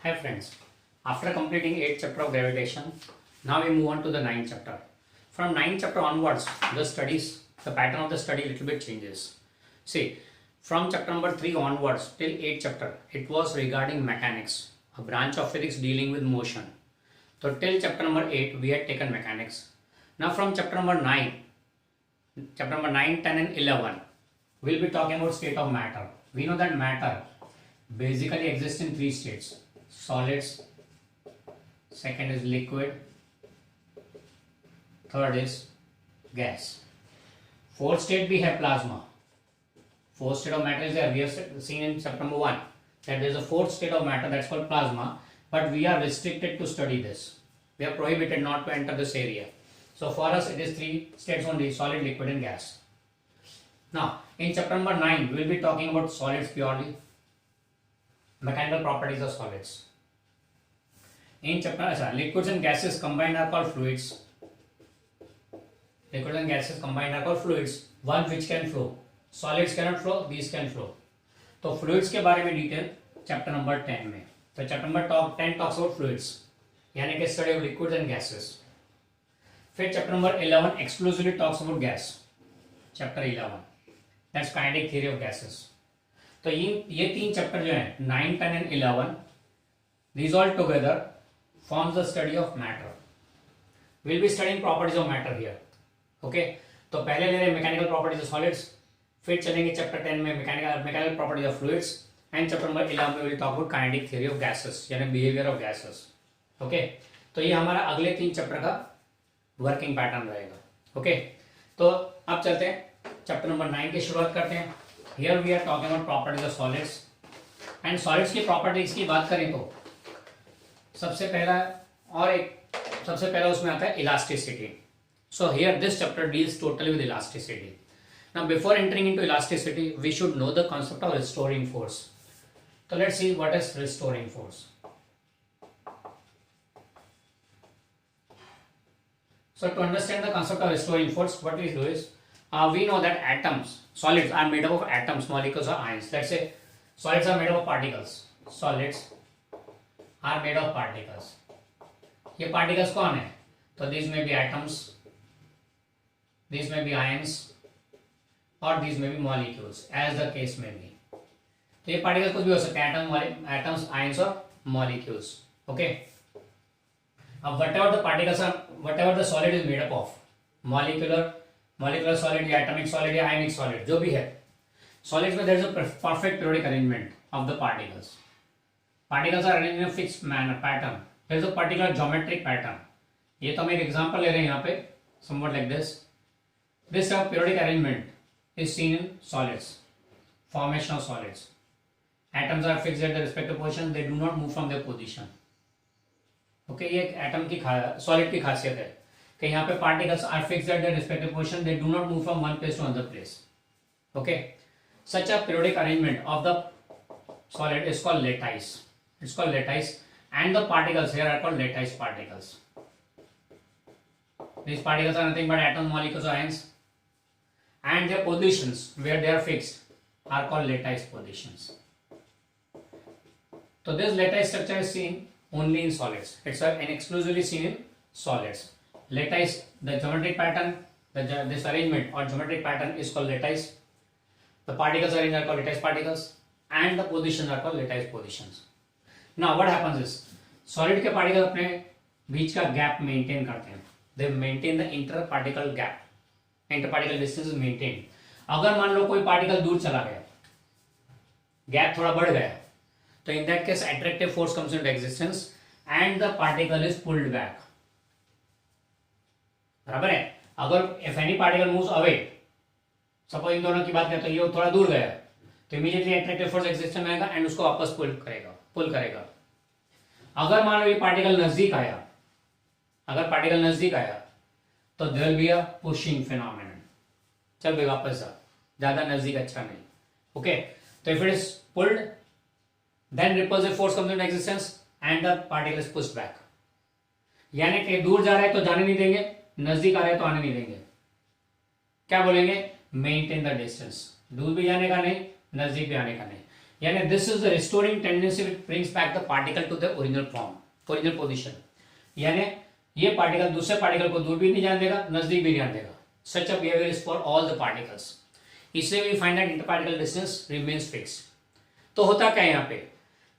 Hi friends, after completing 8th chapter of gravitation, now we move on to the 9th chapter. From 9th chapter onwards, the pattern of the study little bit changes. See, from chapter number 3 onwards till 8th chapter, it was regarding mechanics, a branch of physics dealing with motion. So till chapter number 8, we had taken mechanics. Now from chapter number 9, 10 and 11, we'll be talking about state of matter. We know that matter basically exists in 3 states. Solids, second is liquid, third is gas. Fourth state we have plasma. Fourth state of matter is there. We have seen in chapter number 1 that there is a fourth state of matter that's called plasma, but we are restricted to study this. We are prohibited not to enter this area. So for us it is 3 states only: solid, liquid and gas. Now in chapter number 9 we will be talking about solids purely, mechanical properties of solids. In chapter liquids and gases combined are called fluids. Liquids and gases combined are called fluids. One which can flow. Solids cannot flow, these can flow. तो fluids के बारे में detail chapter number 10 में. तो chapter number 10 talks about fluids, यानी कि study of liquids and gases. फिर chapter number 11 exclusively talks about gas. Chapter 11 that's kinetic theory of gases. तो ये 3 चैप्टर जो हैं 9, 10 and 11, these all together forms the study of matter. We'll be studying properties of matter here. Okay, तो पहले ले रहे हैं मैकेनिकल प्रॉपर्टीज ऑफ सॉलिड्स, फिर चलेंगे चैप्टर 10 में mechanical properties of fluids, and chapter number 11 में will talk about kinetic theory of gases यानी बिहेवियर ऑफ गैसेस. ओके, तो ये हमारा अगले 3 चैप्टर का वर्किंग पैटर्न रहेगा. ओके, तो अब चलते हैं चैप्टर नंबर 9 की शुरुआत करते हैं. Here we are talking about properties of solids, and solids की प्रॉपर्टीज की बात करें तो सबसे पहला उसमें आता है elasticity. So here this chapter deals totally with elasticity. Now before entering into elasticity, we should know the concept of restoring force. So let's see what is restoring force. So to understand the concept of restoring force, what we do is we know that solids are made up of atoms, molecules or ions. Let's say solids are made up of particles. Solids are made of particles. ये particles कौन है? तो these may be atoms, these may be ions, or these may be molecules, as the case may be. तो ये particles कुछ भी हो सकते हैं, atoms, ions or molecules. Okay. अब whatever the solid is made up of, molecular solid या atomic solid या ionic solid, जो भी है, solids में there is a perfect periodic arrangement of the particles. Particles are arranged in a fixed manner, pattern. There is a particular geometric pattern. ये तो हम एक एग्जांपल ले रहे हैं यहाँ पे, somewhat like this. This periodic arrangement is seen in solids, formation of solids. Atoms are fixed at their respective positions, they do not move from their position. Okay, ये atom की solid की खासियत है कि यहाँ पे particles are fixed at their respective position, they do not move from one place to another place. Okay, such a periodic arrangement of the solid is called lattice. It's called lattice, and the particles here are called lattice particles. These particles are nothing but atoms, molecules, or ions, and their positions where they are fixed are called lattice positions. So this lattice structure is seen only in solids. It's exclusively seen in solids. Lattice, the geometric pattern, this arrangement or geometric pattern is called lattice. The particles arranged are called lattice particles, and the positions are called lattice positions. Now what happens is, solid के particles अपने बीच का gap maintain करते हैं. They maintain the interparticle gap. Interparticle distance is maintained. अगर मान लो कोई particle दूर चला गया, गैप थोड़ा बढ़ गया, तो in that case attractive force comes into existence and the particle is pulled back. बराबर है? अगर if any particle moves away, suppose इन दोनों की बात करें तो ये थोड़ा दूर गया, तो immediately attractive force existence में आएगा and उसको वापस पुल करेगा. अगर मान लो ये पार्टिकल नजदीक आया, तो there will be a pushing phenomenon. चल भाई वापस जा, ज्यादा नजदीक अच्छा नहीं. Okay, तो if it is pulled, then repulsive force comes into existence and the particle is pushed back. यानी कि दूर जा रहा है तो जाने नहीं देंगे, नजदीक आ रहा है तो आने नहीं देंगे. क्या बोलेंगे? Maintain the distance. दूर भी जाने का नहीं, नजदीक भी आने का नहीं. यानी this is the restoring tendency which brings back the particle to the original form, original position. यानी ये पार्टिकल दूसरे पार्टिकल को दूर भी नहीं जाने देगा, नजदीक भी नहीं आने देगा। Such a behaviour is for all the particles, इसलिए we find that interparticle distance remains fixed. तो होता क्या है यहाँ पे,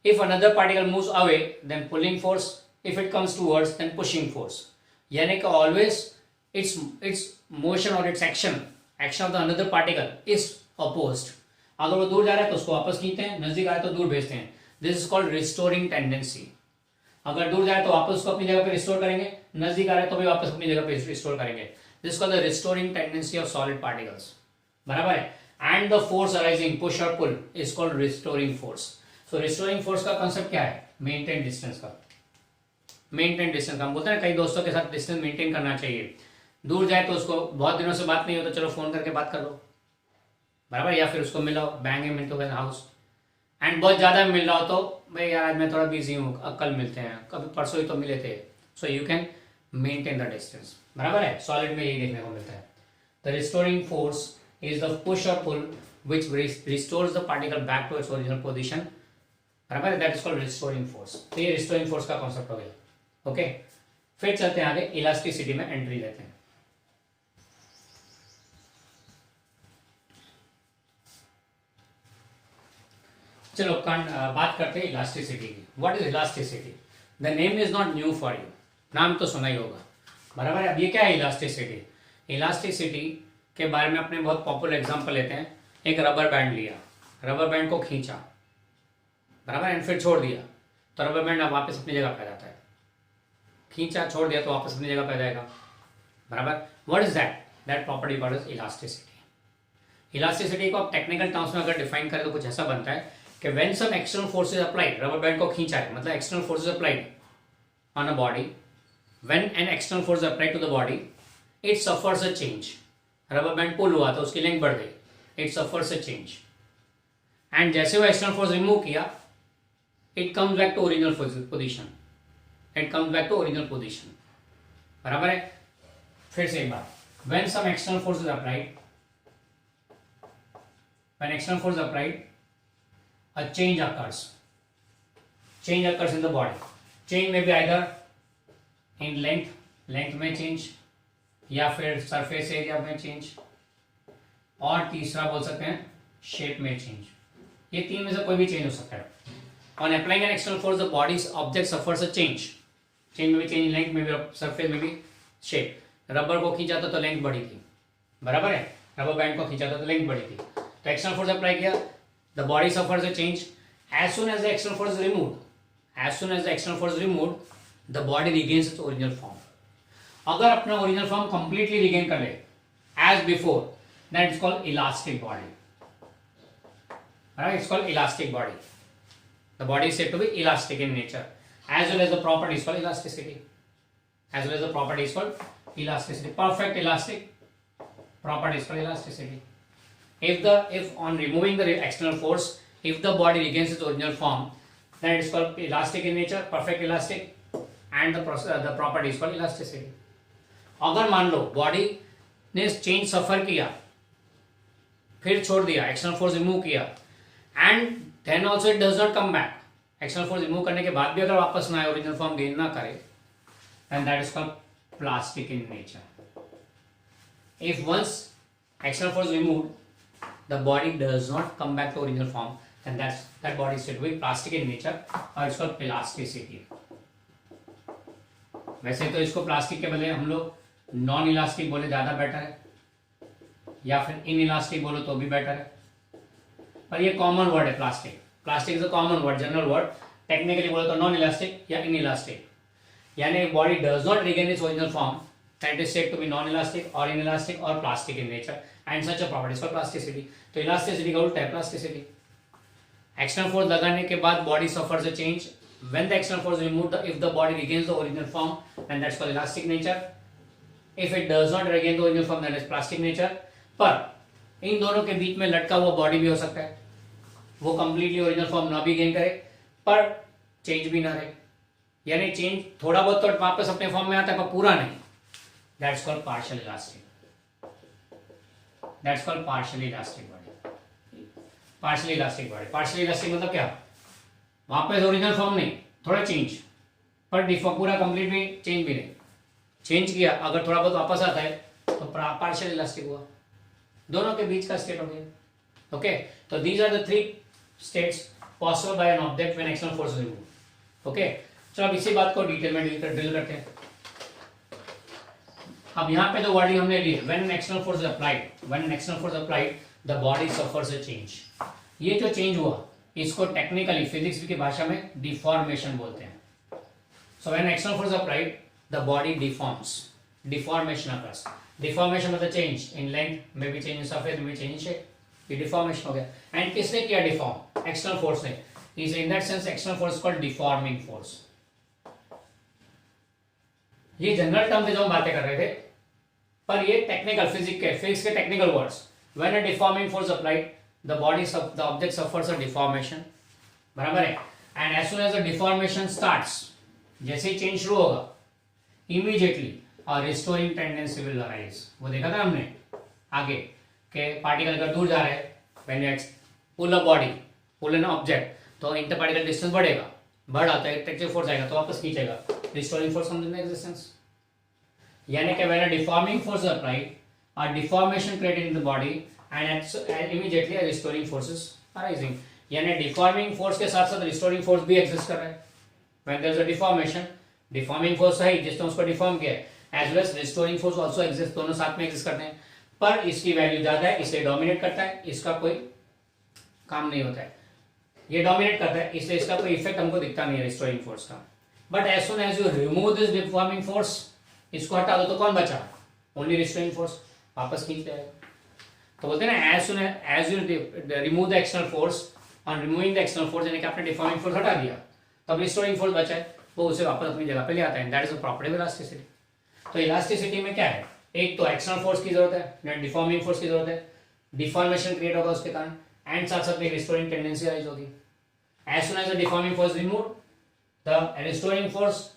if another particle moves away then pulling force, if it comes towards then pushing force. यानी कि ऑलवेज इट्स मोशन और its action of the another particle is opposed. अगर वो दूर जा रहा है तो उसको वापस खींचते हैं, नजदीक आ रहा है तो दूर भेजते हैं। This is called restoring tendency. अगर दूर जाए तो वापस उसको अपनी जगह पे रिस्टोर करेंगे, नजदीक आ रहा है तो भी वापस अपनी जगह पे रिस्टोर करेंगे। This called the restoring tendency of solid particles, बराबर है। And the force arising push और pull is called restoring force. So restoring force का कांसेप्ट क्या है, मेंटेन डिस्टेंस का। मेंटेन डिस्टेंस हम बोलते हैं कई दोस्तों के साथ डिस्टेंस मेंटेन करना चाहिए। दूर जाए तो उसको बहुत दिनों से बात नहीं हो तो चलो फोन करके बात कर लो, बराबर, या फिर उसको मिलो, bang into house. And बहुत ज्यादा मिल रहा हो तो भाई यार आज मैं थोड़ा बिजी हूँ, कल मिलते हैं, कभी परसों ही तो मिले थे। So you can maintain the distance, बराबर है। सॉलिड में यही देखने को मिलता है। The restoring force is the push और pull which restores the particle back to its original position, बराबर है। That is called restoring force. तो ये रिस्टोरिंग फोर्स का कॉन्सेप्ट हो गया। ओके, फिर चलते हैं आगे, इलास्टिसिटी में एंट्री लेते हैं। चलो बात करते हैं इलास्टिसिटी की। What is elasticity? The name is not new for you, नाम तो सुना ही होगा, बराबर है। अब ये क्या है इलास्टिसिटी? इलास्टिसिटी के बारे में अपने बहुत पॉपुलर एग्जांपल लेते हैं। एक रबर बैंड लिया, रबर बैंड को खींचा, बराबर, एंड फिर छोड़ दिया तो रबर बैंड अब वापस अपनी जगह पे आ जाता है। खींचा, छोड़ दिया तो वापस अपनी जगह पे आ जाएगा, बराबर। What is that? That property called is elasticity. Elasticity को आप टेक्निकल टर्म्स में अगर डिफाइन करें तो कुछ ऐसा बनता है कि when some external force is applied, rubber band को खींचा है मतलब external force is applied on a body, when an external force applied to the body it suffers a change. Rubber band pull हुआ तो उसकी लेंथ बढ़ गई, it suffers a change. And जैसे वो एक्सटर्नल फोर्स रिमूव किया it comes back to original position, it comes back to original position, बराबर है। फिर से एक बार, when some external force is applied, when external force applied a change occurs in the body. Change may be either in length में change, या फिर surface area में change, और तीसरा बोल सकते हैं shape में change। ये तीन में से कोई भी change हो सकता है। On applying an external force, the body's object suffers a change. Change में भी change, length में भी, surface में भी, shape। रबर को खींचा था तो लेंथ बढ़ी थी, बराबर है। रबर बैंड को खींचा था तो लेंथ बढ़ी थी, तो एक्सटर्नल फोर्स अप्लाई किया, the body suffers a change. As soon as the external force is removed, the body regains its original form. अगर अपना ओरिजिनल फॉर्म कंप्लीटली रिगेन कर ले as before, then it's called elastic body. Right? It's called elastic body. The body is said to be elastic in nature, as well as the property is called elasticity. Perfect elastic property is called elasticity. If on removing the external force, if the body regains its original form, then it is called elastic in nature, perfect elastic, and the property is called elasticity. अगर मान लो body ने change सफर किया, फिर छोड़ दिया, external force remove किया, and then also it does not come back, external force remove करने के बाद भी अगर वापस ना आए, ओरिजिनल फॉर्म गेन ना करे, then that is called plastic in nature. If once external force removed, the body does not come back to original form, then that body is said to be plastic in nature, or it's called plasticity. वैसे तो इसको plastic के बदले हम लोग non elastic बोले ज्यादा better है, या फिर इन इलास्टिक बोलो तो भी बेटर है, पर ये कॉमन वर्ड है plastic. Plastic is a common word, general word. Technically बोलो तो नॉन इलास्टिक या इन इलास्टिक, यानी body does not regain its original form, that is said to be non-elastic or inelastic or plastic in nature, and such a property is called plasticity. तो elasticity का उल्टा है plasticity. External force लगाने के बाद body suffers a change. When the external force is removed, if the body regains the original form, then that's called elastic nature. If it does not regain the original form, then it's plastic nature. पर इन दोनों के बीच में लटका हुआ body भी हो सकता है, वो कंप्लीटली ओरिजिनल फॉर्म ना भी गेन करे पर चेंज भी ना रहे, यानी चेंज थोड़ा बहुत तो वापस अपने फॉर्म में आता है पर पूरा नहीं। That's called partially elastic body. Partially elastic body. Partially elastic मतलब क्या, वापस ओरिजिनल फॉर्म नहीं, थोड़ा चेंज, पर डिफॉर्म पूरा कंप्लीट भी चेंज भी नहीं, चेंज किया अगर थोड़ा बहुत वापस आता है तो पार्शियल इलास्टिक हुआ, दोनों के बीच का स्टेट हो गया। ओके, तो these are the 3 states possible by an object when external force remove. Okay, चलो अब इसी बात को डिटेल में ड्रिल करते हैं। अब यहाँ पे जो वर्डिंग हमने ली है, when an external force is applied, when an external force applied the body suffers a change. ये जो चेंज हुआ इसको टेक्निकली फिजिक्स की भाषा में डिफॉर्मेशन बोलते हैं। So when external force applied the body deforms, deformation occurs. Deformation मतलब change in length, may be change in surface, may be change in shape, ये डिफॉर्मेशन हो गया। एंड किसने किया डिफॉर्म? एक्सटर्नल फोर्स ने। Is in that sense external force called deforming force. ये general term से जो हम बातें कर रहे थे, पर ये टेक्निकल फिजिक्स के technical words. When a deforming force applied the body the object suffers a deformation, बराबर है। And as soon as the deformation starts, जैसे ही चेंज शुरू होगा, immediately a restoring tendency will arise. वो देखा था हमने आगे के पार्टिकल अगर दूर जा रहे हैं, when you pull a body, pull an object, तो इंटर पार्टिकल डिस्टेंस बढ़ेगा, बढ़ा तो एट्रैक्टिव फोर्स आएगा तो वापस खींचेगा, restoring force comes in existence. यानी कि when a deforming force applied, a deformation created in the body and immediately a restoring force is arising. यानी डिफॉर्मिंग फोर्स के साथ साथ रिस्टोरिंग फोर्स भी एग्जिस्ट कर रहा है। When there is a deformation, deforming force है जिसने उसको डिफॉर्म किया है, as well as restoring force also exist, दोनों साथ में एग्जिस्ट करते हैं। पर इसकी वैल्यू ज्यादा है इसलिए डोमिनेट करता है, इसका कोई काम नहीं होता है। ये डोमिनेट करता है इसलिए इसका कोई इफेक्ट हमको दिखता नहीं है रिस्टोरिंग फोर्स का। But as soon as you remove this deforming force, इसको हटा दो तो कौन बचा? ओनली रिस्टोरिंग फोर्स, वापस खींच जाएगा। तो बोलते हैं ना, as soon as you remove the external force, on removing the external force, यानी कि आपने डिफॉर्मिंग फोर्स हटा दिया, तब रिस्टोरिंग फोर्स बचा है, वो उसे वापस अपनी जगह पे ले आता है। That is the property of elasticity. तो इलास्टिसिटी में क्या है, एक तो एक्सटर्नल फोर्स की जरूरत है, डिफॉर्मिंग फोर्स की जरूरत है, डिफॉर्मेशन क्रिएट होगा उसके कारण, एंड साथ साथ में रिस्टोरिंग टेंडेंसी राइज होगी। As soon as the deforming force removed, the restoring force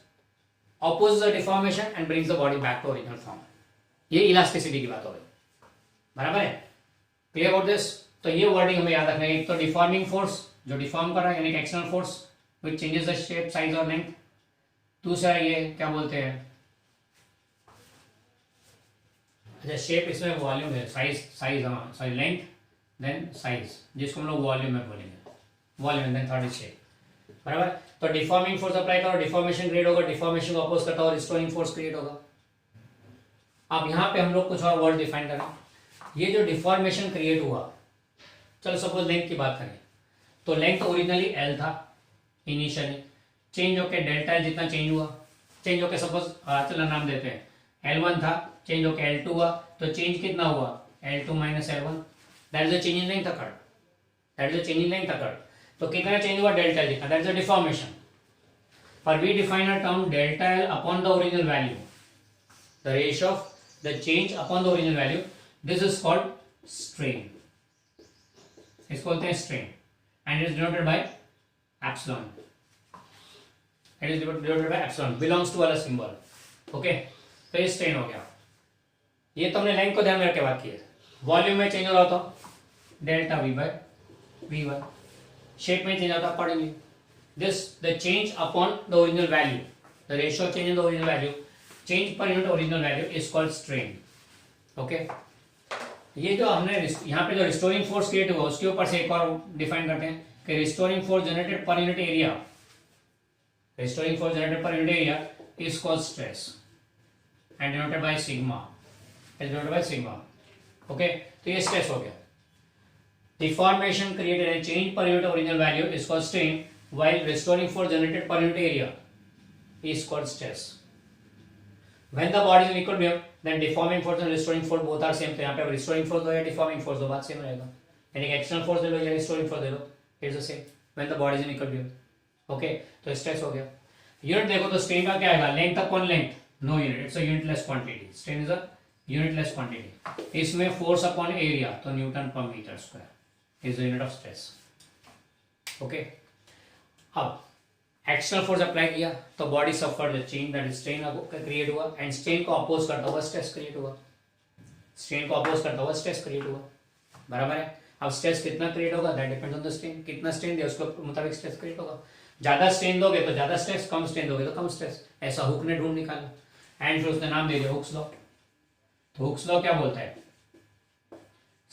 opposes the deformation and brings the body back to original form। ये इलास्टिसिटी की बात हो गई, बराबर है। Clear about this? तो ये वर्डिंग हमें याद रखना है। एक तो डिफॉर्मिंग फोर्स जो डिफॉर्म कर रहा है, यानी कि external force which changes the shape, size और लेंथ। दूसरा ये क्या बोलते हैं, अच्छा शेप इसमें वॉल्यूम है, साइज हाँ सॉरी लेंथ, देन साइज, जिसको हम लोग वॉल्यूम में बोलेंगे, volume then third is shape, बराबर। तो डिफॉर्मिंग फोर्स अप्लाई करो, डिफॉर्मेशन क्रिएट होगा, डिफॉर्मेशन को अपोज करता हो, रिस्टोरिंग फोर्स क्रिएट होगा। अब यहाँ पे हम लोग कुछ और वर्ड डिफाइन करें। ये जो डिफॉर्मेशन क्रिएट हुआ, चलो सपोज लेंथ की बात करें, तो लेंथ ओरिजिनली एल था इनिशियली, चेंज होके डेल्टा एल जितना चेंज हुआ, चेंज होके सपोज चलो नाम देते हैं L1 था, चेंज होके L2 हुआ, तो चेंज कितना हुआ L2 minus L1, that is the change in length occurred, that is the change in length occurred. तो कितना चेंज हुआ डेल्टा एल जितना, दैट इज द डिफॉर्मेशन। पर we define a term delta L upon the original value, the ratio of the change upon the original value, this is called strain, इसको बोलते हैं strain, and it is denoted by epsilon, it is denoted by epsilon, belongs to वाला symbol. Okay, तो ये strain हो गया। ये तो हमने लेंथ को ध्यान में रख के बात की है। वॉल्यूम में चेंज हो रहा था delta V by V1, shape में चेंज होता accordingly, this the change upon the original value, the ratio of change in the original value, change per unit original value is called strain। okay, ये जो हमने यहाँ पे जो restoring force create हुआ उसके ऊपर से एक और डिफाइन करते हैं कि restoring force generated per unit area, restoring force generated per unit area is called stress and denoted by sigma, is denoted by sigma. Okay, तो ये स्ट्रेस हो गया। Deformation created a change per unit original value is called strain, while restoring force generated per unit area is called stress। When the body is in equilibrium, then deforming force and restoring force both are same। तो यहाँ पे restoring force दो या deforming force दो, बात same रहेगा, यानी कि external force दे लो या restoring force they low, it's the same when the body is in equilibrium। okay, तो stress हो गया। यूनिट देखो तो strain का क्या आएगा, length upon length, no unit, it's a unitless quantity, strain is a unitless quantity। इसमें force upon area, तो न्यूटन पर metre square is the unit of stress। okay, अब एक्सटर्नल फोर्स अप्लाई किया तो body suffer the change, that is strain create हुआ, and strain को oppose करता हुआ स्ट्रेस क्रिएट हुआ, स्ट्रेन को अपोज करता हुआ स्ट्रेस क्रिएट हुआ, बराबर है। अब स्ट्रेस कितना क्रिएट होगा, that depends on the strain, कितना स्ट्रेन दिया उसके मुताबिक स्ट्रेस क्रिएट होगा। ज्यादा स्ट्रेन दोगे तो ज्यादा स्ट्रेस, कम स्ट्रेन दोगे तो कम स्ट्रेस, ऐसा हुक ने ढूंढ निकाला एंड फिर उसने नाम दे दिया हुक्स लॉ। तो हुक्स लॉ क्या बोलता है,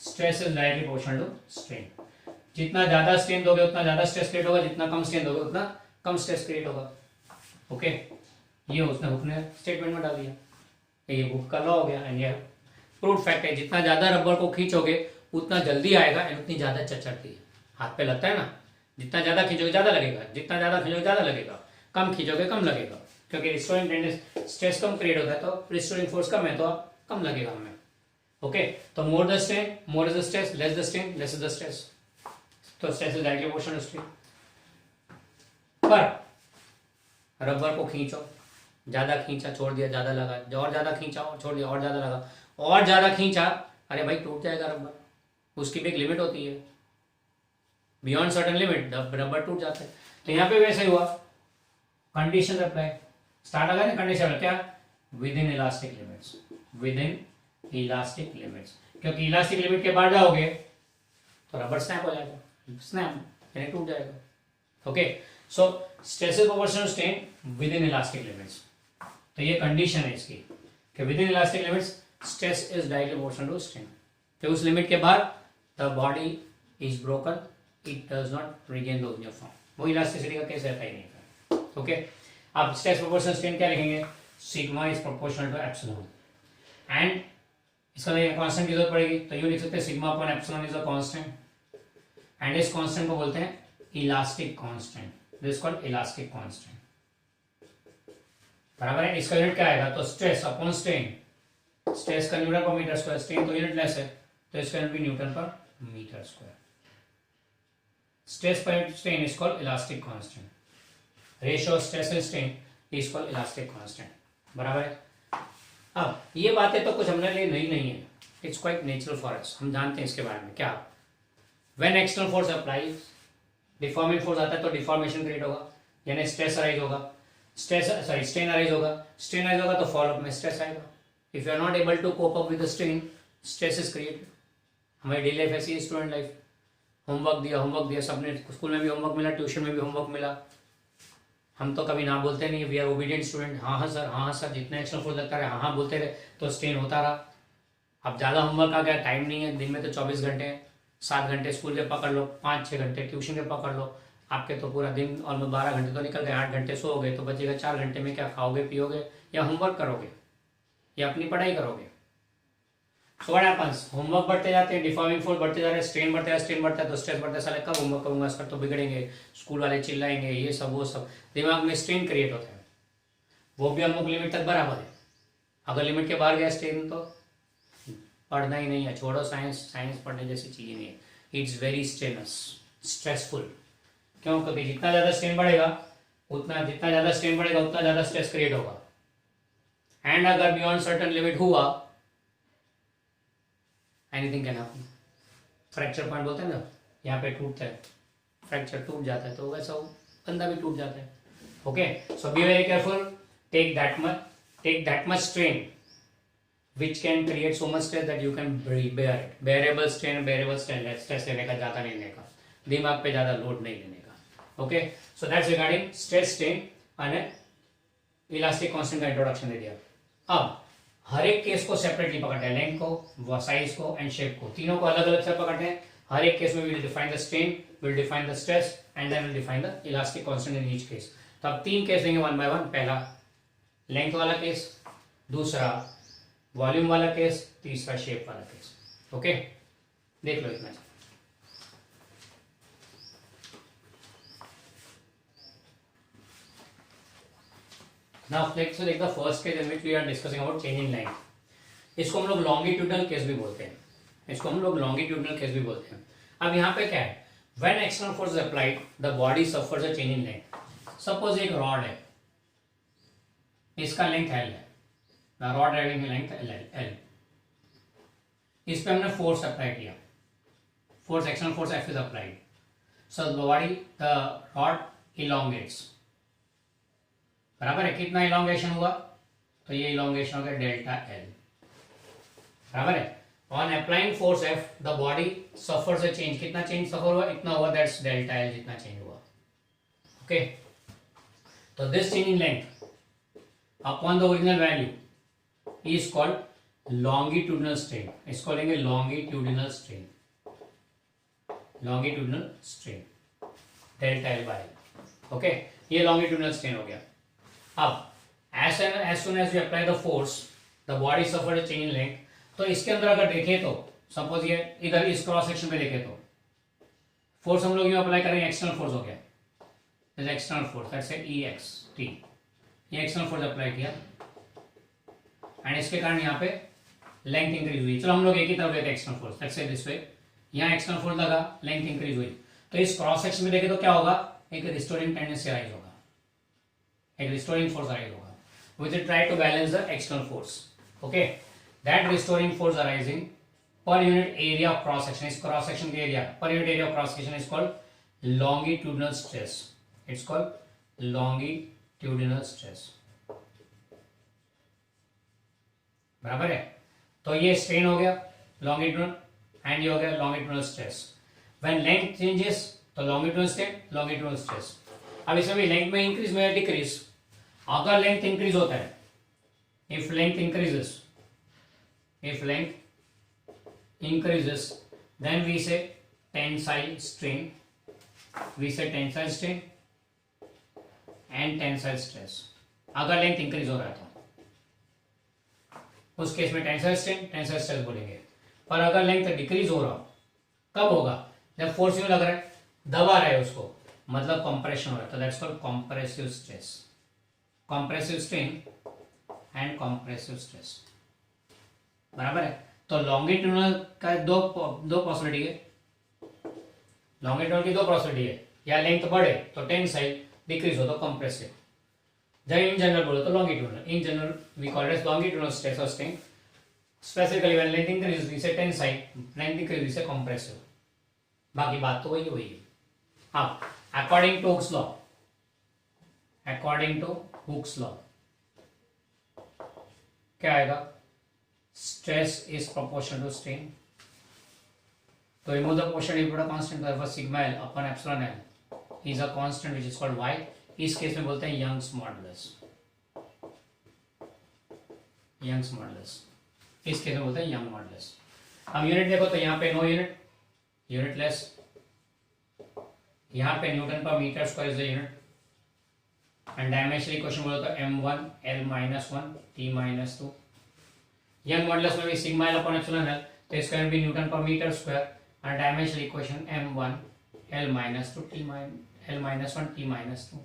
stress is directly proportional to strain. जितना ज्यादा स्ट्रेन दोगे उतना ज्यादा स्ट्रेस क्रिएट होगा, जितना कम स्ट्रेन दोगे उतना कम स्ट्रेस क्रिएट होगा। ओके, ये उसने हुक ने स्टेटमेंट में डाल दिया, ये हुक का लॉ हो गया एंड ये प्रूव्ड फैक्ट है। जितना ज्यादा रबर को खींचोगे उतना जल्दी आएगा एंड उतनी ज्यादा चचड़ती है, हाथ पे लगता है ना, जितना ज्यादा खींचोगे ज्यादा लगेगा, जितना ज्यादा खींचोगे ज्यादा लगेगा, कम खींचोगे कम लगेगा, क्योंकि रिस्टोरिंग टेंडेंस स्ट्रेस कम क्रिएट होता है तो रिस्टोरिंग फोर्स कम है तो कम लगेगा हमें। ओके, तो more the strain more is the stress, less the strain less is the stress, तो stress is directly proportional to strain. पर रबर को खींचो, ज्यादा खींचा छोड़ दिया ज्यादा लगा, और ज्यादा खींचा और छोड़ दिया और ज्यादा लगा, और ज्यादा खींचा, अरे भाई टूट जाएगा रबर, उसकी भी एक लिमिट होती है, बियॉन्ड सर्टेन लिमिट रबर टूट जाता है। तो यहाँ पे वैसे ही हुआ, कंडीशन अप्लाई, स्टार्ट आ गया ना कंडीशन, क्या with in elastic limits, with in elastic limits, क्योंकि इलास्टिक लिमिट के बाहर जाओगे तो रबर स्नैप हो जाएगा, स्नैप यानी टूट जाएगा। Okay, so stress is proportional to strain within elastic limits, तो ये कंडीशन है इसकी कि within elastic limits stress is directly proportional to strain, तो उस लिमिट के बाद the body is broken, it does not regain the original form, वो इलास्टिसिटी का केस रहता ही नहीं। ओके, अब स्ट्रेस प्रोपोर्शनल स्ट्रेन क्या लिखेंगे, sigma is proportional to epsilon, and इसका कांस्टेंट की जरूरत पड़ेगी तो यूं लिख सकते हैं sigma upon epsilon is a constant, and इस कांस्टेंट को बोलते हैं elastic constant, this called elastic constant, बराबर है। इसका यूनिट क्या आएगा, तो स्ट्रेस अपॉन स्ट्रेन, स्ट्रेस का न्यूटन पर मीटर स्क्वायर, स्ट्रेन तो यूनिट लेस है तो इसका यूनिट भी न्यूटन पर मीटर स्क्वायर, स्ट्रेस पर strain is called elastic constant, ratio stress and strain is called elastic constant, बराबर है। अब ये बातें तो कुछ हमारे लिए नई नहीं है, it's quite natural for us, हम जानते हैं इसके बारे में। क्या, when external force applies, deforming force आता है तो डिफॉर्मेशन क्रिएट होगा, यानी स्ट्रेस अराइज होगा, स्ट्रेन अराइज होगा, स्ट्रेन अराइज होगा तो फॉलोअप में स्ट्रेस आएगा। If you are not able to cope up with the strain, stress is created. हमारी डेली लाइफ ऐसी है, स्टूडेंट लाइफ, होमवर्क दिया, सबने स्कूल में भी होमवर्क मिला, ट्यूशन में भी होमवर्क मिला, हम तो कभी ना बोलते नहीं, वी आर ओबीडियंट स्टूडेंट, हाँ सर, जितना एक्स्ट्रा फोर्स लगता है हाँ बोलते रहे तो स्ट्रेन होता रहा। अब ज़्यादा होमवर्क आ गया, टाइम नहीं है, दिन में तो 24 घंटे हैं, 7 घंटे स्कूल के पकड़ लो, 5-6 घंटे ट्यूशन के पकड़ लो, आपके तो पूरा दिन ऑलमोस्ट 12 घंटे तो निकल गए, 8 घंटे सो गए, तो बचेगा 4 घंटे में क्या खाओगे पियोगे, या होमवर्क करोगे या अपनी पढ़ाई करोगे। सो व्हाट हैपेंस, होमवर्क बढ़ते जाते हैं, डिफॉर्मिंग फोर्स बढ़ते जा रहे हैं, स्ट्रेन बढ़ता है तो स्ट्रेस बढ़ता है, साले कब होमवर्क करूंगा, इसका तो बिगड़ेंगे, स्कूल वाले चिल्लाएंगे, ये सब वो सब, दिमाग में स्ट्रेन क्रिएट होता है, वो भी अमुक लिमिट तक बराबर है, अगर लिमिट के बाहर गया स्ट्रेन तो पढ़ना ही नहीं है, छोड़ो, साइंस पढ़ने जैसी चीज़ नहीं है, इट्स वेरी स्ट्रेसफुल। क्यों, क्योंकि जितना ज़्यादा स्ट्रेन बढ़ेगा उतना ज़्यादा स्ट्रेस क्रिएट होगा, एंड अगर बियॉन्ड सर्टेन लिमिट हुआ anything can happen. Fracture point बोलते हैं ना, यहाँ पे टूटता है, फ्रैक्चर टूट जाता है, तो वैसा बंदा भी टूट जाता है। Okay, so be very careful, take that much strain which can create so much stress that you can bear it, bearable stress लेने का, ज़्यादा नहीं लेने का, दिमाग पे ज़्यादा लोड नहीं लेने का। Okay, so that's regarding stress, strain and elastic constant का इंट्रोडक्शन दे दिया। अब हर एक केस को सेपरेटली पकड़ते हैं, लेंथ को, साइज को एंड शेप को, तीनों को अलग अलग से पकड़ते हैं। हर एक केस में will define the strain, will define the stress and then will define the elastic constant in each case. तो अब 3 केस देंगे 1 by 1। पहला लेंथ वाला केस, दूसरा वॉल्यूम वाला केस, तीसरा शेप वाला केस। ओके, देख लो इतना। Now let's take the first case in which we are discussing about change in length. इसको हम लोग लॉन्गिट्यूडनल केस भी बोलते हैं, अब यहाँ पे क्या है, when external force is applied, the body suffers a change in length. Suppose एक रॉड है, इसका लेंथ L है, रॉड हैविंग लेंथ L, इस पे हमने फोर्स अप्लाई किया, force external force F is applied, so the rod elongates, बराबर है। कितना इलोंगेशन हुआ, तो ये इलोंगेशन हो गया डेल्टा L, बराबर है। On applying force F the body suffers a change, कितना चेंज सफर हुआ, इतना हुआ, दैट्स डेल्टा एल, जितना चेंज हुआ. ओके, तो this change in length upon the original value is called longitudinal strain. इसको लेंगे longitudinal strain, longitudinal strain delta L by L. Okay, ये लॉन्गिट्यूडिनल स्ट्रेन हो गया. अब as soon as we apply the force the body suffered a change in length. तो इसके अंदर अगर देखें तो सपोज ये इधर इस क्रॉस सेक्शन पे देखें तो फोर्स हम लोग यूं अप्लाई करेंगे, एक्सटर्नल फोर्स हो गया, this external force that's E x T. ये एक्सटर्नल फोर्स अप्लाई किया एंड इसके कारण यहाँ पे लेंथ इंक्रीज हुई. चलो हम लोग एक ही तरफ लेते हैं external force, let's say this way. यहाँ एक्सटर्नल फोर्स लगा, लेंथ इंक्रीज हुई, तो इस क्रॉस सेक्शन में देखें तो क्या होगा, एक रिस्टोरिंग टेंडेंसी राइज होगा, एक रिस्टोरिंग फोर्स राइज होगा. We will try to balance the external force. Okay, that restoring force arising per unit area of cross section is cross section area per unit area of cross section is called longitudinal stress. It's called longitudinal stress. बराबर है. तो ये strain हो गया longitudinal and ये हो गया longitudinal stress. When length changes तो longitudinal strain, longitudinal stress. अब इसमें भी लेंथ में इंक्रीज में डिक्रीज. अगर लेंथ इंक्रीज होता है, if length increases, if length increases then we say tensile strain, we say tensile strain and tensile stress. अगर लेंथ इंक्रीज हो रहा है तो उस केस में टेंसाइल स्ट्रेन, टेंसाइल स्ट्रेस बोलेंगे. पर अगर लेंथ डिक्रीज हो रहा, कब होगा, जब फोर्स यूं लग रहा है, दबा रहा है उसको, मतलब कंप्रेशन हो रहा है, तो that's called compressive stress, compressive strain and compressive stress. बराबर है. तो लॉन्गिट्यूडिनल का दो पॉसिबिलिटी है, लॉन्गिट्यूडिनल की दो पॉसिबिलिटी है, या लेंथ बढ़े तो टेंसाइल, डिक्रीज हो तो कंप्रेसिव. जब इन जनरल बोलो तो longitudinal, in general we call it longitudinal stress और strain. Specifically when length increase we say tensile, length decrease we say compressive. बाकी बात तो वही है. अब according to Hooke's law, according to Hooke's law क्या आएगा, stress is proportional to strain. तो रिमूव द पोर्शन इफ बड़ा कांस्टेंट, तो sigma L upon epsilon L is a constant which is called Y. इस केस में बोलते हैं Young's modulus, Young's modulus, इस केस में बोलते हैं यंग मॉडुलस. अब यूनिट देखो तो यहाँ पे नो यूनिट, यूनिटलेस. यहाँ पे न्यूटन पर metre square is the unit. And dimensional equation बोलो तो m1 l minus 1 t minus 2. Young modulus में भी sigma L upon epsilon L, तो इसका भी न्यूटन पर metre square. And dimensional equation m1 l minus 2 t l minus 1 t minus 2.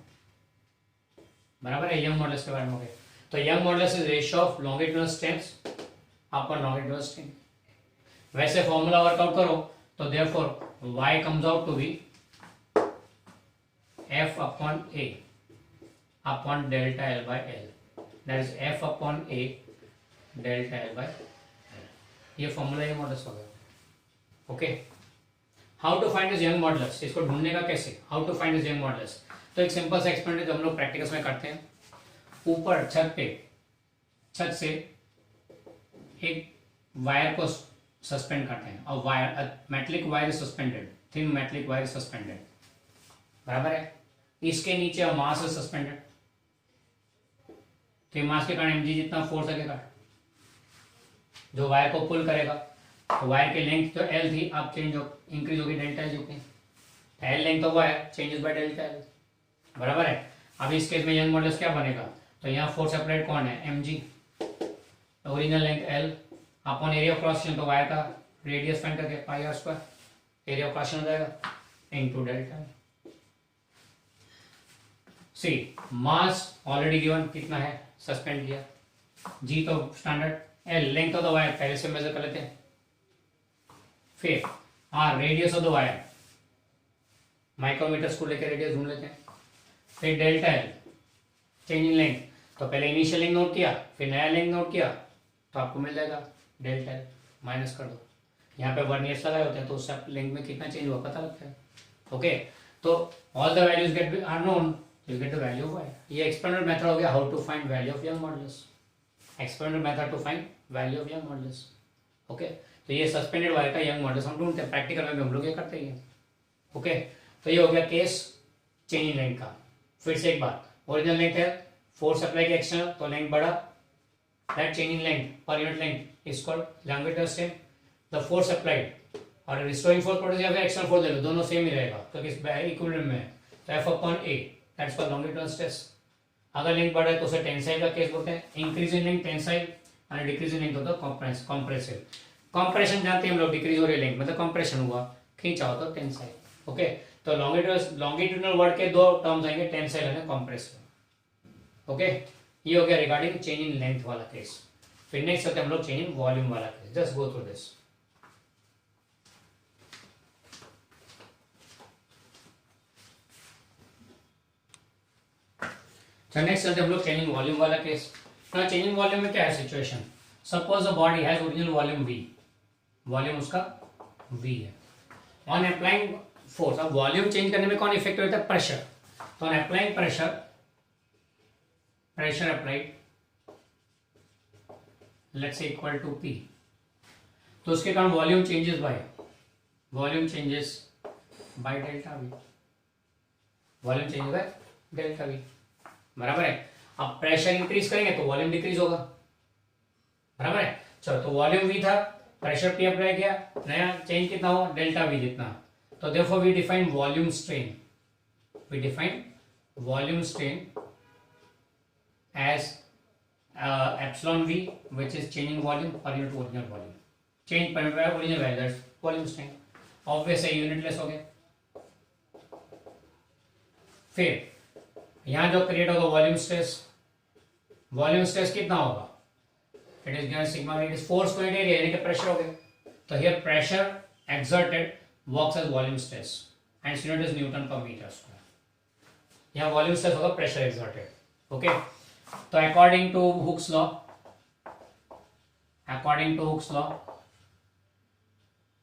बराबर है. यंग मॉडुलस के बारे में हो गया. तो Young modulus is ratio of longitudinal stress upon longitudinal strain. वैसे फॉर्मूला वर्कआउट करो तो therefore y comes out to be f upon a upon delta L by L, that is F upon A delta L by L. ये formula Young modulus हो गया. Okay, how to find this Young modulus, इसको ढूंढने का कैसे, how to find this Young modulus. तो एक simple सा एक्सपेरिमेंट जो हम लोग प्रैक्टिकल्स में करते हैं. ऊपर छत पे, छत से एक वायर को सस्पेंड करते हैं और wire metallic wire suspended, thin metallic wire suspended. बराबर है. इसके नीचे मास है सस्पेंडेड, तो मास के कारण mg जितना फोर्स लगेगा जो वायर को पुल करेगा, तो वायर की लेंथ जो l थी अब चेंज हो, इंक्रीज होगी डेल्टा एल जितनी. एल लेंथ तो wire changes by delta L. बराबर है. अब इस केस में यंग मॉडुलस क्या बनेगा, तो यहाँ फोर्स अप्लाइड कौन है, mg, original length l upon area of cross section, तो वायर का रेडियस फाइंड करके pi r square, area of cross section हो जाएगा into delta L. See mass already given कितना है, सस्पेंड किया. जी तो standard, L length of the wire पहले से मेजर कर लेते हैं. फिर r radius of the wire, micrometer को लेकर रेडियस ढूंढ लेते हैं. फिर delta L change in length, तो पहले इनिशियल लेंथ नोट किया, फिर नया लेंथ नोट किया, तो आपको मिल जाएगा डेल्टा एल. माइनस कर दो, यहाँ पे वर्नियर्स लगाए होते हैं तो उससे लेंथ में कितना चेंज हुआ पता लगता है. ओके, तो all the values get are known, you get the value of y. ये experimental method हो गया how to find value of young modulus. Experimental method to find value of young modulus. Okay, तो ये suspended wire का young models हम ढूंढते हैं, practical में भी हम लोग ये करते ही हैं। ओके, तो ये हो गया केस चेंज इन लेंथ का। फिर से एक बात, ओरिजिनल लेंथ है, फोर्स अप्लाई किया एक्सटर्नल तो लेंथ बढ़ा, that change in length per unit length is called longitudinal strain. The force applied और रिस्टोरिंग फोर्स प्रोड्यूस या फिर एक्सटर्नल फोर्स ले लो, दोनों सेम ही रहेगा तो किस इक्विलिब्रियम में है, तो F upon A that's called longitudinal stress. अगर लेंथ बढ़ा है तो उसे टेंसाइल का केस बोलते हैं, इंक्रीज इन लेंथ टेंसाइल और डिक्रीज इन लेंथ होता है कंप्रेसिव। कंप्रेशन जानते हैं हम लोग, डिक्रीज हो रही लेंथ मतलब कंप्रेशन हुआ, खींचा हो तो टेंसाइल। ओके, तो लॉन्गिट्यूडनल वर्ड के दो टर्म्स आएंगे, टेंसाइल और कंप्रेसिव। ओके, ये हो गया रिगार्डिंग चेंज इन लेंथ वाला केस। फिर नेक्स्ट होता है हम लोग चेंज इन वॉल्यूम वाला case, just go through this. Next चलते हम लोग चेंज इन वॉल्यूम वाला केस। ना चेंज इन वॉल्यूम में क्या है situation, suppose the body has original volume V, volume उसका V है, ऑन अप्लाइंग फोर्स। अब वॉल्यूम चेंज करने में कौन इफेक्ट होता है, प्रेशर। तो on applying pressure, pressure applied let's say equal to P, तो उसके कारण volume changes by delta V, volume change by delta V, बराबर है। अब प्रेशर इंक्रीज करेंगे तो वॉल्यूम डिक्रीज होगा, बराबर है। चलो, तो वॉल्यूम V था, प्रेशर P अप्लाई किया, नया चेंज कितना हो, डेल्टा V जितना। तो therefore we define volume strain, as epsilon V which is change in volume per unit original volume, change per unit original value, that's volume strain, obvious है, unitless हो गया। फिर यहां जो क्रिएट होगा वॉल्यूम स्ट्रेस कितना होगा, it is given sigma, it is force to area यानी कि प्रेशर हो गया, तो here pressure exerted works as volume stress and its unit is newton पर मीटर स्क्वायर। यहां वॉल्यूम स्ट्रेस होगा प्रेशर एक्सर्टेड। ओके, तो according to Hooke's law,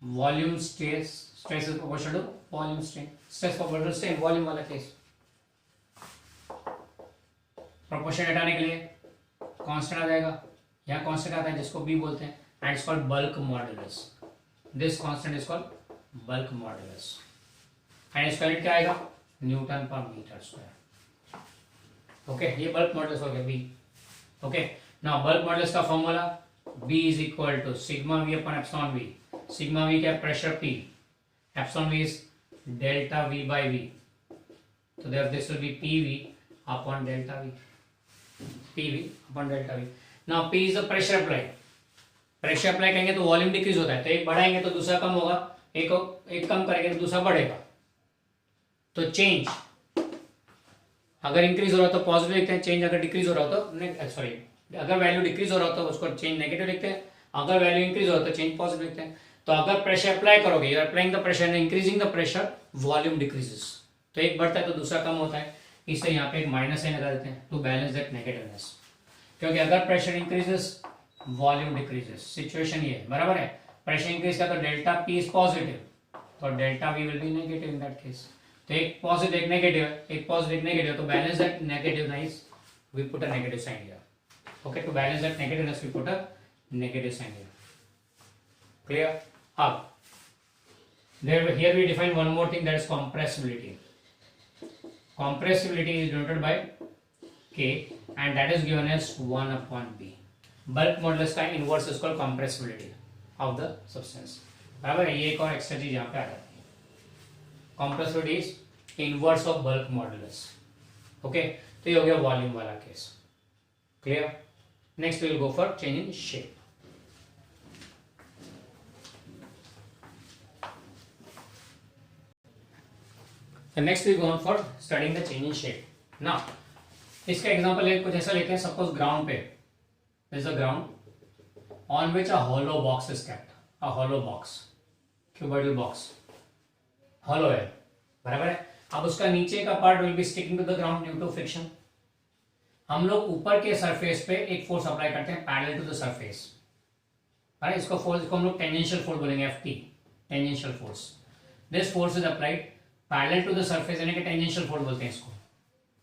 volume stress is proportional to volume strain, stress proportional strain, volume वाला case. Proportion हटाने के लिए constant आ जाएगा, यहाँ कांस्टेंट आता है जिसको B बोलते हैं, and it's called bulk modulus. This constant is called bulk modulus and इसका यूनिट क्या आएगा, न्यूटन पर मीटर स्क्वायर। ओके, ये बल्क मॉडुलस हो गया B। Okay, now bulk modulus का formula B is equal to sigma V upon epsilon V। Sigma V क्या, pressure P, epsilon V is delta V by V, तो there this will be PV upon delta V, PV upon delta V। Now P is the pressure apply, pressure apply करेंगे तो volume decrease होता है, तो एक बढ़ाएंगे तो दूसरा कम होगा, एक कम करेंगे तो दूसरा बढ़ेगा। तो चेंज अगर इंक्रीज हो रहा तो पॉजिटिव लिखते हैं, चेंज अगर डिक्रीज हो रहा तो सॉरी, अगर वैल्यू डिक्रीज हो रहा तो उसको चेंज नेगेटिव लिखते हैं, अगर वैल्यू इंक्रीज हो रहा तो चेंज पॉजिटिव लिखते हैं। तो अगर प्रेशर अप्लाई करोगे, you are applying the pressure and increasing the pressure, volume decreases, तो एक बढ़ता है तो दूसरा कम होता है, इससे यहाँ पे एक माइनस साइन लगा देते हैं टू बैलेंस दैट नेगेटिवनेस, क्योंकि अगर pressure increases volume decreases, situation ये है, बराबर है। प्रेशर इंक्रीज का तो डेल्टा P इज पॉजिटिव, तो delta V will be negative in that case. तो एक पॉजिटिव एक नेगेटिव, एक पॉजिटिव एक नेगेटिव, तो balance that negativeness we put a negative sign here. Okay, to balance that negativeness we put a negative sign here. Clear? अब here we define one more thing, that is compressibility. Compressibility is denoted by K and that is given as 1 upon B. Bulk modulus का inverse is called compressibility of the substance. बराबर है, ये एक और extra चीज यहाँ पे आ जाती है। Compressibility is inverse of bulk modulus. Okay, तो ये हो गया वॉल्यूम वाला case. Clear? Next we will go for change in shape. So next we go on for studying the change in shape. Now, इसका एग्जांपल है कुछ ऐसा लेते हैं, सपोज ग्राउंड पे there is a ground on which a hollow box is kept. A hollow box, cuboidal box, hollow है, बराबर है। अब उसका नीचे का part will be sticking to the ground due to friction. हम लोग ऊपर के सरफेस पे एक फोर्स अप्लाई करते हैं पैरेलल टू द सरफेस, इसको फोर्स को हम लोग टेंजेंशियल फोर्स बोलेंगे, FT, tangential force. This force is applied parallel to the surface यानी कि टेंजेंशियल फोर्स बोलते हैं इसको।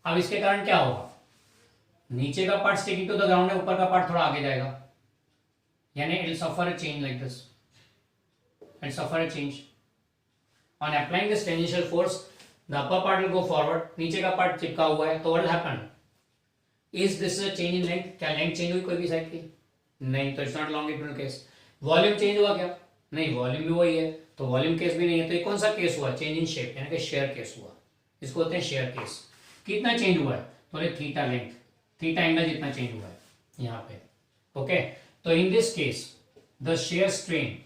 अब इसके कारण क्या होगा, नीचे का part sticking to the ground है, ऊपर का पार्ट थोड़ा आगे जाएगा, यानी it will suffer a change like this. and suffer a change. On applying this tangential force, the upper part will go forward. नीचे का part चिपका हुआ है, तो what will happen? Is this a change in length? क्या length change हुई कोई भी साइड की? नहीं, तो it's not longitudinal case. Volume change हुआ क्या? नहीं, volume भी वही है, तो volume case भी नहीं है. तो ये कौन सा केस हुआ? Change in shape, यानी कि shear case हुआ. इसको बोलते हैं shear case. कितना change हुआ है? तो ये theta length, theta angle जितना change हुआ है यहाँ पे. Okay, तो in this case, the shear strain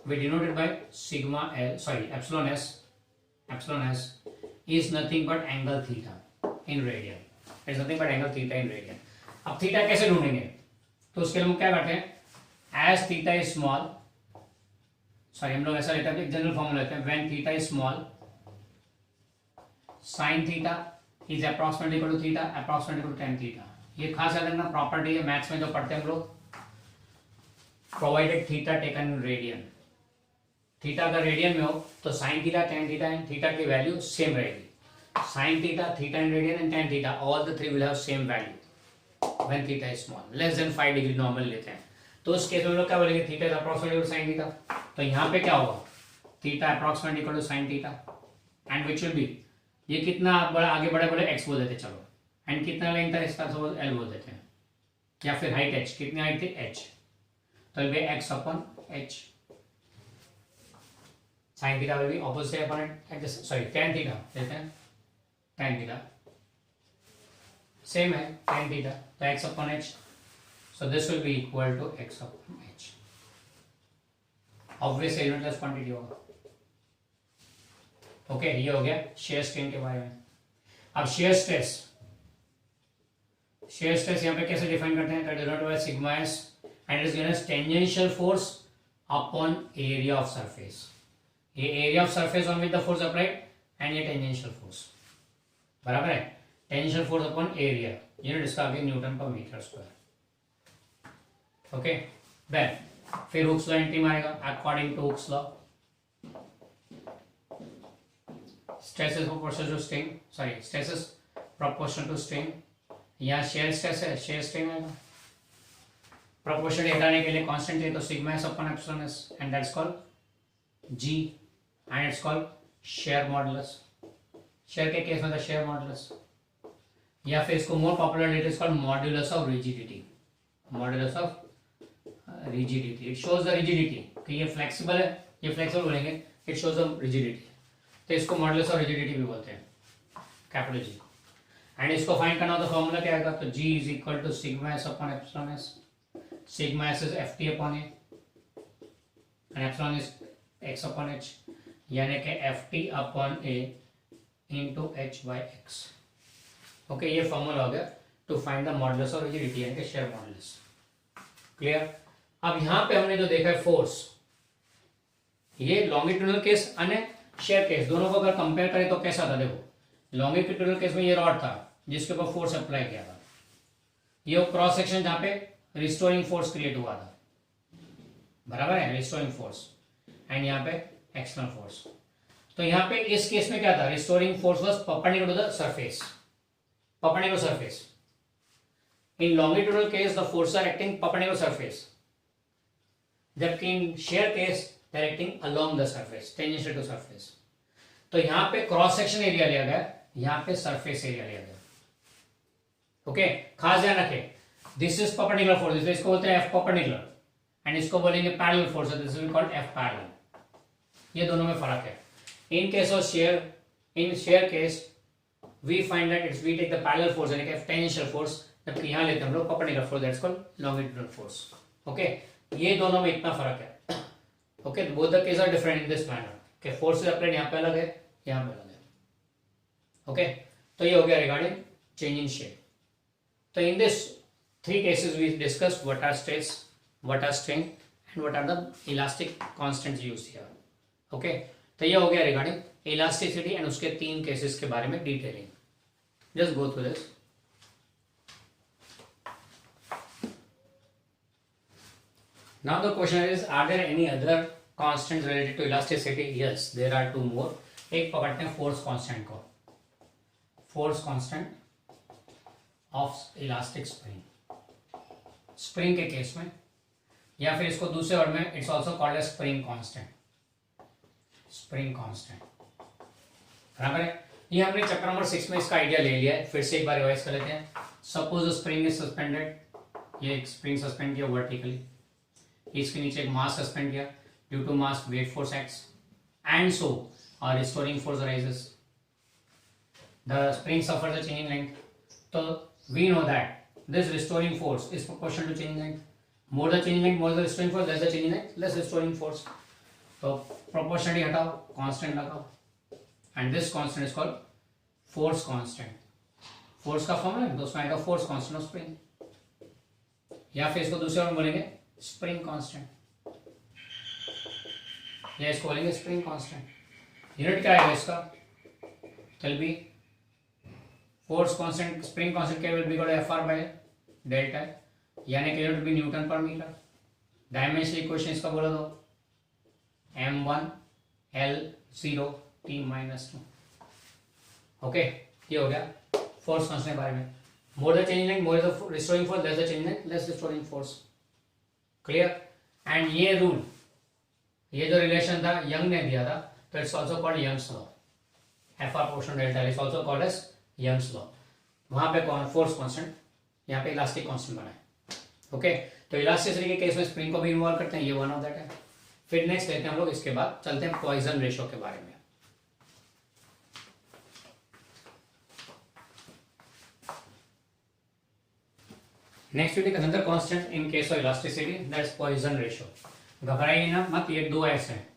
we denoted by sigma L, sorry, epsilon s is nothing but angle theta in radian. It's nothing but angle theta in radian. अब theta कैसे ढूंढेंगे? तो उसके लिए हम क्या करते हैं? As theta is small, sorry हम लोग ऐसा लेते हैं, एक जनरल फॉर्मूला लेते हैं. When theta is small, sin theta is approximately equal to theta, approximately equal to tan theta. ये खास याद रखना प्रॉपर्टी है, मैथ्स में जो पढ़ते हैं हम लोग. Provided theta taken in radian. Theta अगर रेडियन में हो तो sine theta tan theta and theta की वैल्यू सेम रहेगी. Sine theta theta in radian and tan theta, all the three will have same value when theta is small, less than 5 degree normal लेते हैं. तो उस case में लोग क्या बोलेंगे? Theta is approximately equal to sine theta. तो यहाँ पे क्या होगा? Theta approximately equal to sine theta and which will be, ये कितना बड़ा आगे बड़े बड़े एक्स बोल देते चलो, एंड कितना लेंथ है इसका, तो एल बोल देते हैं, या फिर हाइट एच, कितनी हाइट थी? एच. तो ये x upon H. sin theta will be opposite opponent at this, sorry, tan theta लेते हैं, tan theta same है tan theta, तो x upon h, so this will be equal to x upon h. obvious limitless quantity होगा. Okay, ये हो गया shear strain के बारे में. अब shear stress यहाँ पे कैसे डिफाइन करते हैं? denoted by sigma s and it is given as tangential force upon area of surface. ये area of surface on with the force applied and ये टेंजेंशियल फोर्स, बराबर है. Tangential force upon area, unit इसका आगे newton पर metre square. Okay, then फिर Hooke's law entry मारेगा. According to Hooke's law, stress is proportional to strain, sorry stress is proportional to strain. यहाँ shear stress है, shear strain आएगा. Proportion हटाने के लिए कांस्टेंट है, तो sigma S upon epsilon S and that's called ji, and it's called shear modulus. Share के case में था शेयर मॉडुलस, या फिर इसको more popular it is called modulus of rigidity. Modulus of rigidity, it shows the rigidity कि ये flexible है, ये फ्लेक्सिबल बोलेंगे, इट शोज द रिजिडिटी. तो इसको मॉडुलस ऑफ रिजिडिटी भी बोलते हैं, कैपिटल जी. एंड इसको फाइंड करना हो तो फॉर्मूला क्या आएगा? तो G is equal to sigma S upon epsilon S. Sigma S is F T upon A and epsilon is X upon H, यानी कि F T upon A into H by X. Okay, ये formula हो गया to find the modulus of rigidity, यानी कि share modulus. Clear? अब यहां पे हमने जो देखा है फोर्स, ये लॉन्गिट्यूडनल केस और शेयर केस दोनों को अगर कंपेयर करें तो कैसा था? देखो, लॉन्गिट्यूडनल केस में ये रॉड था जिसके ऊपर फोर्स अप्लाई किया था, ये क्रॉस सेक्शन जहां पे रिस्टोरिंग फोर्स क्रिएट हुआ था, बराबर है, रिस्टोरिंग फोर्स, एंड यहाँ पे एक्सटर्नल फोर्स. तो यहाँ पे इस केस में क्या था? Restoring force was perpendicular to the surface, perpendicular surface. In longitudinal case the force are acting perpendicular surface, जबकि in shear case they are acting along the surface, tangential to surface. तो यहाँ पे cross section area लिया गया, यहाँ पे surface area लिया गया. ओके, खास ध्यान रखें, दिस इज परपेंडिकुलर फोर्स, इसको बोलते हैं एफ परपेंडिकुलर, एंड इसको बोलेंगे parallel force, this will called F parallel. ये दोनों में फर्क है. In case of shear, in shear case we find that it's we take the parallel force यानी कि टेंजेंशियल फोर्स, जबकि यहां लेते हैं हम लोग perpendicular force, that's called longitudinal force. Okay, ये दोनों में इतना फर्क है. Okay, both the case are different in this manner कि फोर्स इज अप्लाइड यहां पे अलग है, यहां पे अलग है. ओके, तो ये हो गया रिगार्डिंग चेंज इन शेप. तो in this three cases we discussed what are stress, what are strain and what are the elastic constants used here. Okay, तो ये हो गया रिगार्डिंग इलास्टिसिटी एंड उसके तीन केसेस के बारे में detailing. Just go through this. Now the question is, are there any other constants related to elasticity? Yes, there are two more. एक पकड़ते हैं फोर्स कांस्टेंट को, force constant of elastic spring. Spring के case में या फिर इसको दूसरे वर्ड में it's also called as spring constant, spring constant. बराबर है। ये हमने चैप्टर नंबर 6 में इसका आइडिया ले लिया है, फिर से एक बार रिवाइज कर लेते हैं। सपोज स्प्रिंग इज सस्पेंडेड, ये एक स्प्रिंग सस्पेंड किया वर्टिकली, इसके नीचे एक मास सस्पेंड किया, due to mass weight force acts and so restoring force arises, the spring suffers a change in length. So we know that this restoring force is proportional to change in length. More the change in length, more the restoring force, less the change in length, less restoring force. तो proportionality हटाओ, constant लगाओ, and this constant is called force constant. force का formula है तो उसमें आएगा force constant of spring, या फिर इसको दूसरे में बोलेंगे spring constant, या इसको बोलेंगे spring constant. यूनिट क्या आएगा इसका? will be force constant, spring constant क्या will be equal to Fr by delta, यानी कि यूनिट भी न्यूटन पर मीटर. डायमेंशनल इक्वेशन इसका बोला दो m1 L0 T-2. ओके, ये हो गया फोर्स कांस्टेंट के बारे में. More the changing length, more the restoring force, less the changing length, less restoring force. Clear? And ये रूल, ये जो रिलेशन था यंग ने दिया था, तो it's also called Young's law. Fr proportional delta is also called as Young's law. वहां पे कौन फोर्स कांस्टेंट, यहाँ पे इलास्टिक कांस्टेंट बना है. ओके, तो इलास्टिसिटी के केस में स्प्रिंग को भी इन्वॉल्व करते हैं, ये वन ऑफ दैट है. फिर नेक्स्ट लेते हैं हम लोग, इसके बाद चलते हैं पॉइजन रेशियो के बारे में. Next will another constant in case of elasticity, that is Poisson ratio. घबराइए ना मत, ये दो ऐसे हैं,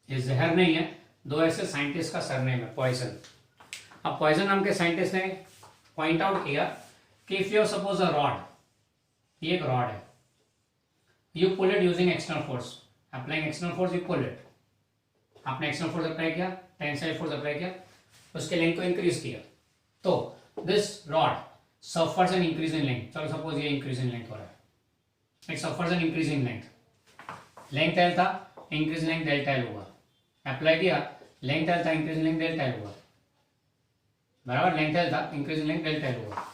ये जहर नहीं है, दो ऐसे साइंटिस्ट का सरनेम है पॉइजन. अब पॉइजन नाम के साइंटिस्ट ने पॉइंट आउट किया कि if you suppose a rod, ये एक रॉड है, you pull it using external force, applying external force, you pull it. आपने एक्सटर्नल फोर्स अप्लाई किया, टेंसाइल फोर्स अप्लाई किया, उसके लेंथ को इंक्रीज किया, तो this rod suffers an increase in length. चलो सपोज ये इंक्रीज इन लेंथ हो रहा है, it suffers an increase in length. Length L था, इंक्रीज लेंथ डेल्टा एल हुआ. अप्लाई किया, लेंथ एल था, इंक्रीज लेंथ डेल्टा एल हुआ. बराबर, लेंथ एल था, इंक्रीज लेंथ डेल्टा एल हुआ.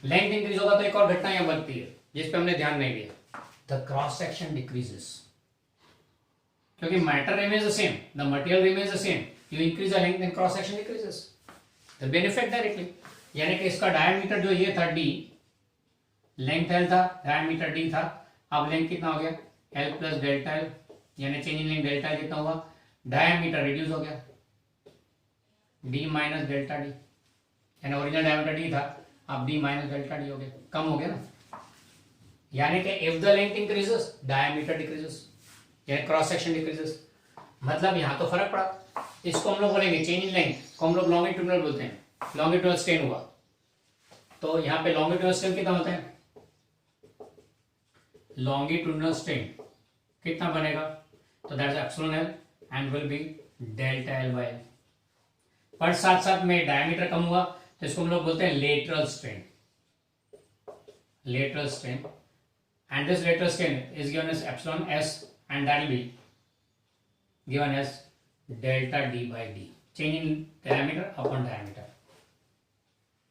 लेंथ इंक्रीज होगा तो एक और घटना यहां बनती है जिस पे हमने ध्यान नहीं दिया, द क्रॉस सेक्शन डिक्रीजेस. क्योंकि matter remains the same, the material remains the same, you increase the length then cross section decreases. The benefit directly, यानी कि इसका डायमीटर जो ये था d, लेंथ एल था, डायमीटर d था, अब लेंथ कितना हो गया l प्लस डेल्टा एल, यानी change in length delta L कितना हुआ, डायमीटर रिड्यूस हो गया d माइनस डेल्टा डी, यानी ओरिजिनल डायमीटर d था, अब d माइनस डेल्टा डी हो गया, कम हो गया ना. यानी कि if the length increases diameter decreases, यानी क्रॉस सेक्शन डिक्रीजेस. मतलब यहां तो फर्क पड़ा. इसको हम लोग बोलेंगे चेंज इन लेंथ को हम लोग लॉन्गिट्यूडनल बोलते हैं, लॉन्गिट्यूडनल स्ट्रेन हुआ. तो यहाँ पे लॉन्गिट्यूडनल स्ट्रेन कितना होता है, लॉन्गिट्यूडनल स्ट्रेन कितना बनेगा, तो that is epsilon L and will be delta L by L. पर साथ साथ में डायमीटर कम हुआ तो इसको हम लोग बोलते हैं lateral strain, lateral strain. And this lateral strain is given as epsilon S and that will be given as delta D by D. Change in diameter upon diameter,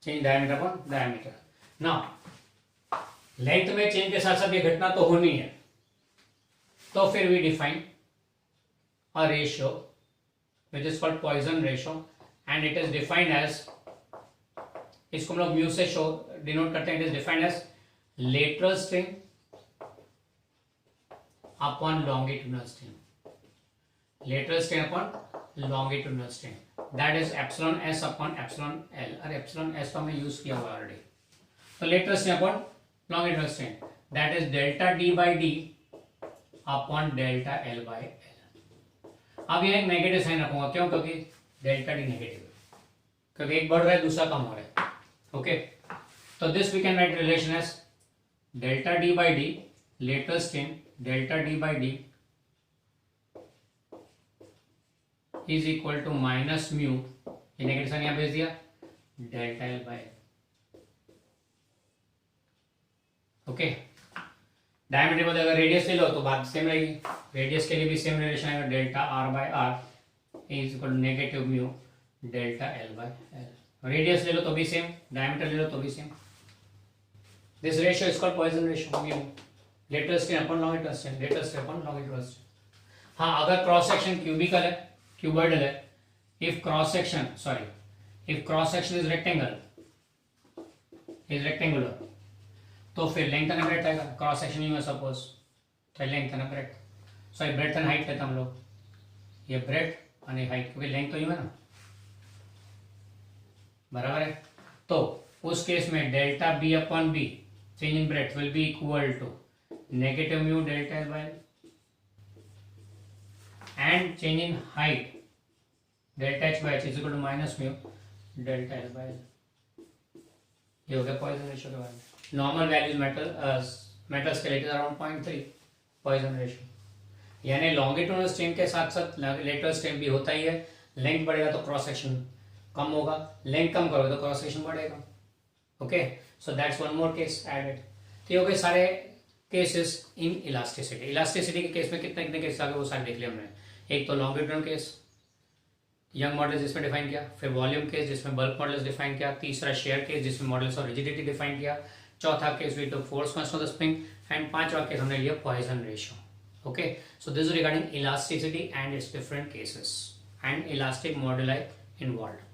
change diameter upon diameter. Now length में change के साथ साथ ये घटना तो होनी है, तो फिर we define a ratio which is called Poisson ratio and it is defined as, इसको हम लोग म्यू से शो डिनोट करते हैं, it is defined as lateral strain upon longitudinal strain, lateral strain upon longitudinal strain, that is epsilon s upon epsilon l. अरे epsilon s तो हमने use किया हुआ ऑलरेडी, तो lateral strain upon longitudinal strain, that is delta d by d upon delta l by l. अब ये एक negative sign रखूंगा, क्यों, क्योंकि डेल्टा डी नेगेटिव है, क्योंकि एक बढ़ रहा है दूसरा कम हो रहा है. ओके, तो this we can write relation as delta D by D, lateral strain delta D by D is equal to minus mu, ये नेगेटिव साइन यहां भेज दिया, delta L by. Okay, diameter बदल, अगर रेडियस ले लो तो बात सेम रहेगी, रेडियस के लिए भी सेम रिलेशन आएगा, delta R by R is equal to negative mu delta L by L. Radius ले लो तो भी सेम, डायमीटर ले लो तो भी same. This ratio is called Poisson ratio mu. Lateral strain upon longitudinal strain, lateral strain upon longitudinal strain. हाँ, अगर क्रॉस सेक्शन क्यूबिकल है, क्यूबॉइडल है, if cross section is rectangular, तो फिर लेंथ एंड ब्रेड्थ आएगा। क्रॉस सेक्शन ही है suppose, तो length and breadth, sorry breadth and height लेते हम लोग, ये ब्रेड्थ और हाइट, क्योंकि लेंथ तो ही है ना, बराबर है। तो उस केस में delta B upon B, change in breadth will be equal to negative mu delta L by L, and change in height delta H by H is equal to minus mu delta L by L. ये हो गया Poisson ratio के बारे में। Normal values metal skeleton around 0.3 Poisson ratio, यानी longitudinal strain के साथ साथ लेटरल स्ट्रेन भी होता ही है। लेंथ बढ़ेगा तो क्रॉस सेक्शन कम होगा, लेंथ कम करोगे तो क्रॉस सेक्शन बढ़ेगा। Okay, so that's one more case added. तो ये हो गए सारे केसेस इन इलास्टिसिटी। इलास्टिसिटी के केस में कितने कितने केस आ गए वो सारे देख लिया हमने। एक तो लॉन्गिट्यूडनल केस, यंग मॉडल्स जिसमें डिफाइन किया, फिर वॉल्यूम केस जिसमें बल्क मॉडल्स डिफाइन किया, तीसरा शेयर केस जिसमें मॉडल्स और रिजिडिटी डिफाइन किया, चौथा case we took force constant of the spring, and पांचवा केस हमने लिया Poisson ratio. Okay, so this is regarding elasticity and its different cases and elastic moduli involved.